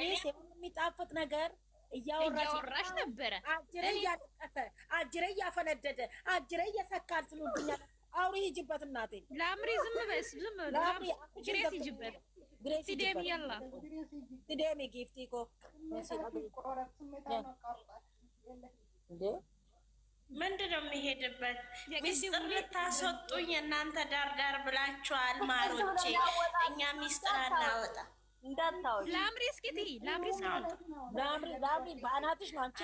ሚስ የሚጣፍጥ ነገር እያወራሽ ነበረ። አጅሬ እያፈነደደ አጅሬ እየሰካል ትሉብኛል። አውሪ ሂጅበት እናቴ ላምሪ ዝም በስ ዝም ላምሪ ግሬስ ሂጅበት ሲደም ያላ ሲደም ጊፍቲ እኮ ምንድነው የሚሄድበት? ሚስጥር ልታስወጡኝ እናንተ ዳርዳር ብላችኋል ማሮቼ። እኛ ሚስጥር አናወጣ እንዳታውቂ ላምሪ እስኪቲ ላምሪ በአናትሽ ነው አንቺ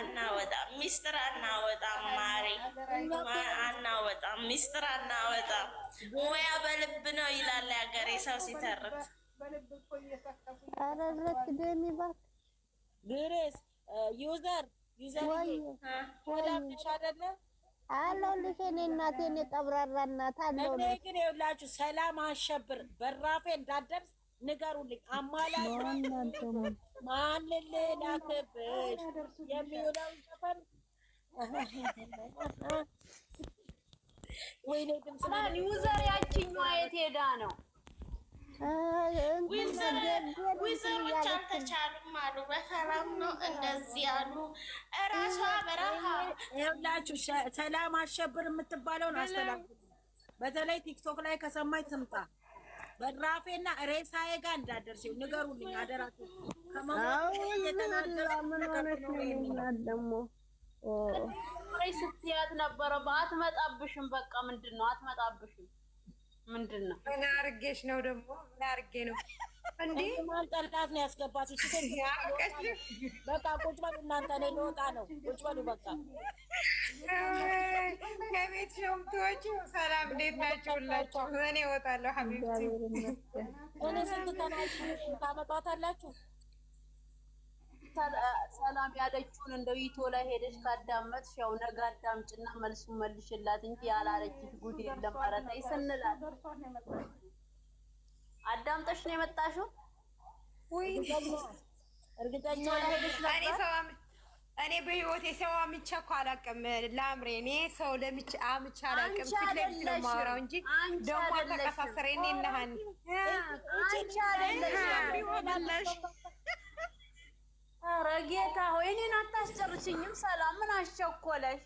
አናወጣ ሚስጥር አናወጣ ማሪ አናወጣ ሚስጥር አናወጣ። ሙያ በልብ ነው ይላል ያገሬ ሰው ሲተርት። አረረክ ደሚባት ግሬስ ዩዘር ወላሽ አይደለ አለሁልሽ እኔ እናቴ እኔ ጠብራራ እናት አለሁልሽ። እኔ ግን ይኸውላችሁ ሰላም አሸብር በራፌ እንዳደርስ ንገሩልኝ። አማላጭ ማንን ልላክብሽ የሚውለው ዘፈን ወይኔ ድምፅ ማን ዩዘር ያችኛዋ የት ሄዳ ነው? ዊዘሮች አልተቻሉም አሉ። በሰላም ነው እንደዚህ አሉ። እራሷ በረሃ ይኸውላችሁ ሰላም አሸብር የምትባለውን አስተላልፉ። በተለይ ቲክቶክ ላይ ከሰማች ትምጣ። በራፌና ሬሳዬ ጋር እንዳደርሽው ንገሩልኝ አደራችሁ። ስትያት ነበረ አትመጣብሽም። በቃ ምንድን ነው አትመጣብሽም? ምንድን ነው ምን አርጌሽ ነው ደግሞ? ምን አርጌ ነው እንዴ? ማንጠልጣት ነው ያስገባት እቺ ሴት። በቃ ቁጭ በሉ እናንተ፣ እኔ ልወጣ ነው። ቁጭ በሉ በቃ። ከቤት ሸምቶች ሰላም፣ እንዴት ናችሁ ሁላችሁ? እኔ እወጣለሁ ሀቢብቲ። እኔ ስንት ተናችሁ ታመጣታላችሁ? ሰላም ያለችውን እንደው ይቶ ላይ ሄደሽ ካዳመጥሽ ያው ነገ አዳምጭና መልሱን መልሽላት እንጂ ያላለችሽ ጉድ የለም። ኧረ ተይ ስንላት አዳምጠሽ ነው የመጣሽው? ወይ እርግጠኛ እኔ በህይወቴ ሰው አምቼ እኮ አላውቅም። ላምሬ እኔ ሰው አምቼ አላውቅም። ፊት ለፊት ነው የማወራው እንጂ ደግሞ ተቀሳሰረ። እኔ እና ሀኒ አንቺ አይደለሽ። ኧረ ጌታ ሆይ እኔን አታስጨርሽኝም። ሰላም ምን አስቸኮለሽ?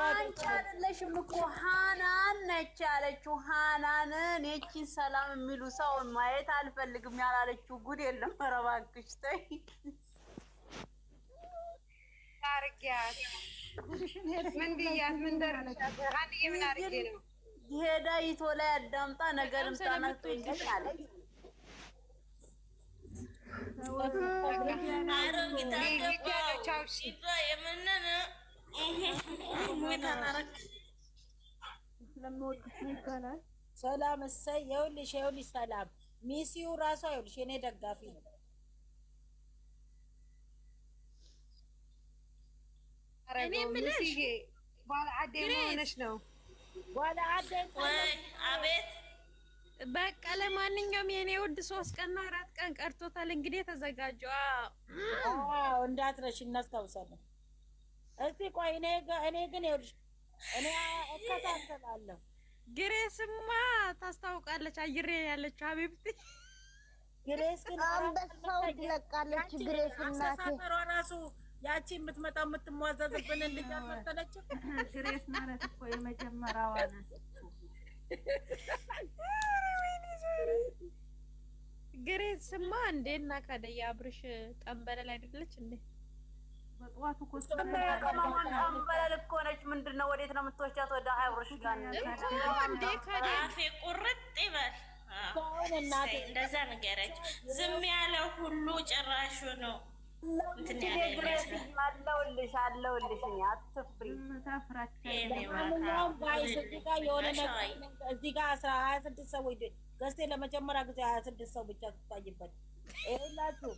አንቺ አይደለሽም እኮ ሃናን ነች ያለችው። ሃናንን የቺን ሰላም የሚሉ ሰው ማየት አልፈልግም ያላለችው ጉድ የለም። ኧረ እባክሽ ተይ። ታርጊያት ምን ብያት ምን ደረሻት? አንዴ ምን አርጌ ነው ሄዳ ይቶ ላይ አዳምጣ ነገርም ታናቶ ይገኛለች። ሰላም እሰይ። ይኸውልሽ ሰላም ሚስዩ ራሷ ይኸውልሽ የኔ ደጋፊ ነው። እኔ ምንሽ ባለ አዴ ሆነሽ ነው ባለ አዴ አቤት። በቃ ለማንኛውም የኔ ውድ 3 ቀን ነው 4 ቀን ቀርቶታል። እንግዲህ ተዘጋጁ። እንዳትረሽ እናስታውሳለን። እስቲ ቆይ እኔ ግን ይኸውልሽ እኔ እከታተላለሁ። ግሬስማ ታስታውቃለች። አየር ያለችው ሀቢብቲ ግሬስ ግን አንበሳው ትለቃለች። ግሬስ እናቴ ራሱ ያቺ የምትመጣው የምትሟዘዝብን እንድኛት መሰለችው። ግሬስ ማለት እኮ የመጀመሪያዋ ናት። ግሬስማ እንዴና ካደያ አብርሽ ጠንበለል አይደለች እንዴ? በጧቱ እኮ ጠንበለል እኮ ነች። ምንድን ነው ወዴት ነው የምትወስጃት? ወደ አብርሽ ጋር ነው እንዴ? ካደያ አፌ ቁርጥ ይበል። እንደዛ ንገረች። ዝም ያለው ሁሉ ጭራሹ ነው እንትን አለሁልሽ እኔ አትፍሪ። እዚህ ጋር 26 ሰዎች ገዝቴ ለመጀመሪያ ጊዜ 26 ሰው ብቻ ትታይበት ይላችሁ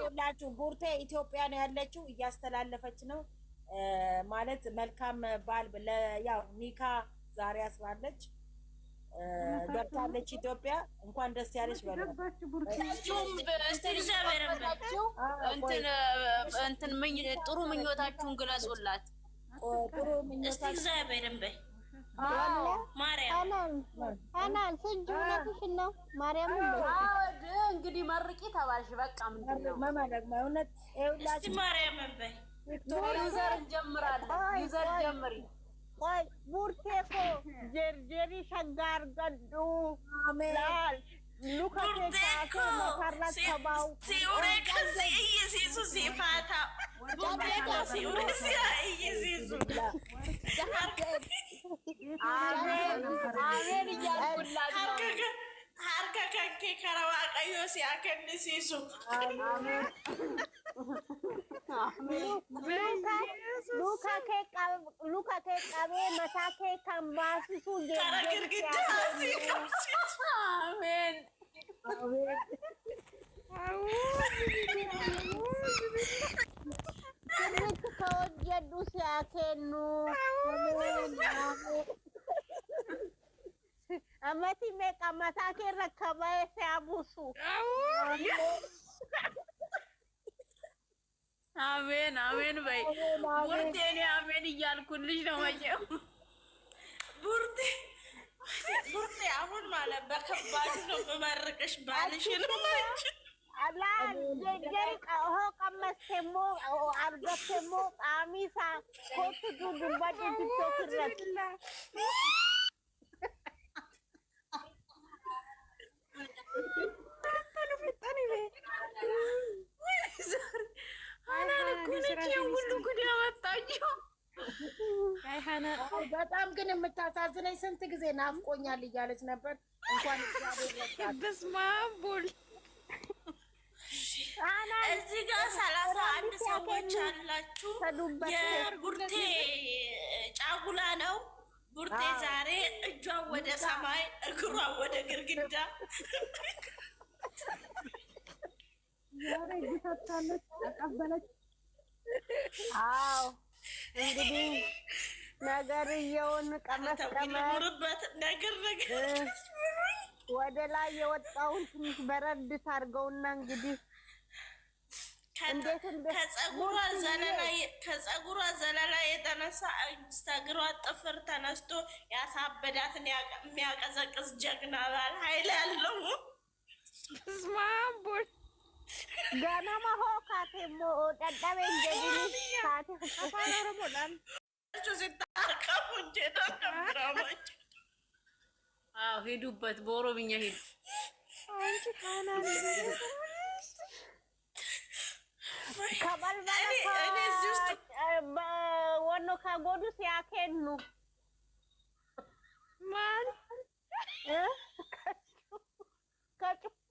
ይላችሁ። ቡርቴ ኢትዮጵያ ነው ያለችው፣ እያስተላለፈች ነው ማለት መልካም ባል ያው ኒካ ዛሬ አስራለች ገብታለች ኢትዮጵያ። እንኳን ደስ ያለሽ በለው። እንትን ጥሩ ምኞታችሁን ግለጹላት። ጥሩ እስቲ ምኞታችሁ እግዚአብሔርን በይ ሀናን ስንት እውነትሽን ነው ማርያም እንግዲህ መርቂ ተባልሽ በቃ ምንድነው እውነት እስቲ ማርያምን በይ ዩዘር እንጀምራለን ዩዘር ጀምሪ ቆይ ቡርቴ እኮ ጀርጀሪ ሸጋር ገዱ ላል ሉካቴ መካራት ተባው ሲውሬ ከዚ ኢየሱስ ሲፋታ ቡርቴኮ ሲውሬ ኢየሱስ አሜን እያልኩላችሁ harka kanke kara waaqayyo si akannisiisu luka kee qabee mataa kee kan baasisu kara girgiddaa si qabsiisu አሜን sirriitti ka hojjedhu si haa kennu amati meeqa mataa kee irra kaba'ee si haa buusu አሜን አሜን በይ ቡርቴኔ አሜን እያልኩልሽ ነው መቼም ቡርቴ አሁን ማለት በከባድ ነው የምመርቅሽ ባልሽን alaan jejjeri hoo qammastemmoo argattemmoo qaamisaa kootu dudubbadhu tiktok irratti በጣም ግን የምታሳዝነኝ ስንት ጊዜ ናፍቆኛል እያለች ነበር። እንኳን በስመ አብ ወልድ እዚህ ጋር 31 ሰዎች አላችሁ። የቡርቴ ጫጉላ ነው። ቡርቴ ዛሬ እጇን ወደ ሰማይ እግሯን ወደ ግርግዳ ዛሬ ግታታለች ተቀበለች። አዎ እንግዲህ ነገርየውን ቀመስ ነገር ወደ ላይ የወጣውን ትንሽ በረድ ታርገውና እንግዲህ ከፀጉሯ ዘለላ የተነሳ እግሯ ጥፍር ተነስቶ ያሳበዳትን የሚያቀዘቅዝ ጀግና ባል ኃይል ያለው ስማቦል ገናማ ሆካቴሞ ደደበን ጀዲኒ ካቴ አፋን ኦሮሞዳን ሲታቀፉ እንጂ ደምራማች ሄዱበት በኦሮምኛ ሄዱ አንቺ ካናን ወኖ ከጎዱ ሲያኬኑ ማን ከጭፉ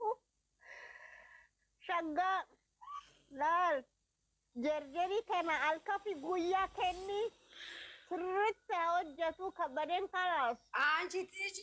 ሸጋ ላል ጀርጀሪ ከና አልከፊ ጉያ ከኒ ስርት ያወጀቱ ከበደን ካላስ አንቺ ትጂ